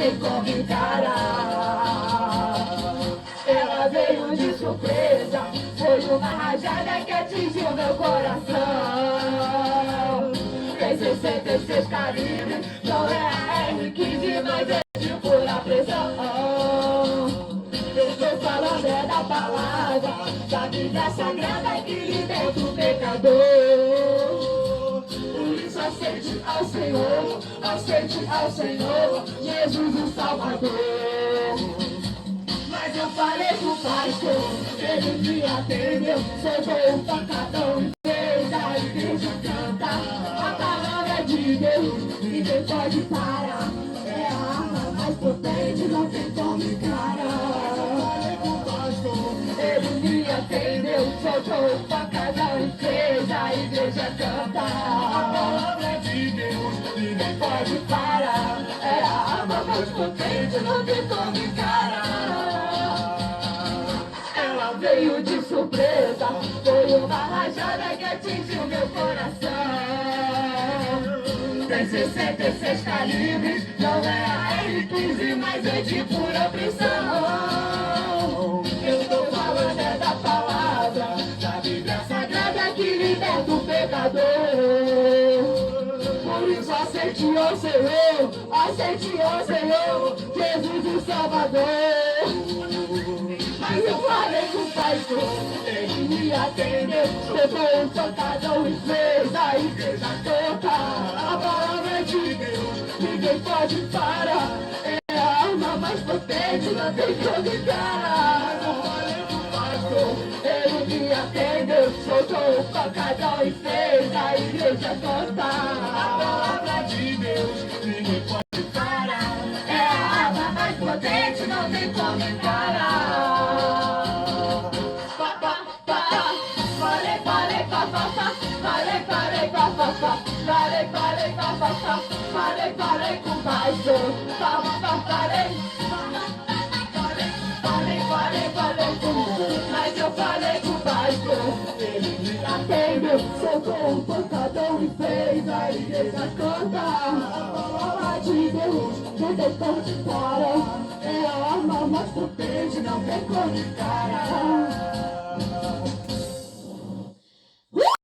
tem como encarar. Ela veio de surpresa, foi uma rajada que atingiu meu coração. Tem 66 calibre, não é a R15, mas é de pura pressão. Eu estou falando é da palavra, da vida sagrada que liberta o pecador. Por isso aceite ao Senhor, aceite ao Senhor, Jesus o Salvador. Mas eu falei pro pastor, ele me atendeu, soltou um pancadão e fez a igreja cantar. A palavra de Deus, ninguém pode parar, é a arma mais potente, não tem como encarar. Ele me atendeu, soltou um pancadão e fez a igreja cantar. A palavra de Deus, ninguém pode parar, é a arma mais potente, não tem como encarar. Veio de surpresa, foi uma rajada que atingiu meu coração. Tem 66 calibres, não é a R15, mas é de pura pressão. Eu tô falando é da palavra, da Bíblia Sagrada que liberta o pecador. Por isso aceite o Senhor, aceite o Senhor, Jesus o Salvador. Mas eu falei com o pastor, ele me atendeu, soltou um pancadão e fez a igreja tocar. A palavra de Deus, ninguém pode parar, é a arma mais potente, não tem como encarar. Eu falei com o pastor, ele me atendeu, soltou um pancadão e fez a igreja cantar. A palavra de Deus, ninguém pode parar, é a arma mais potente, não tem como encarar. Falei com o pastor, mas eu falei com o pastor, ele me atendeu, soltou um pancadão e fez a igreja cantar. A palavra de Deus, não tem como parar, é a arma mais potente, não tem como encarar.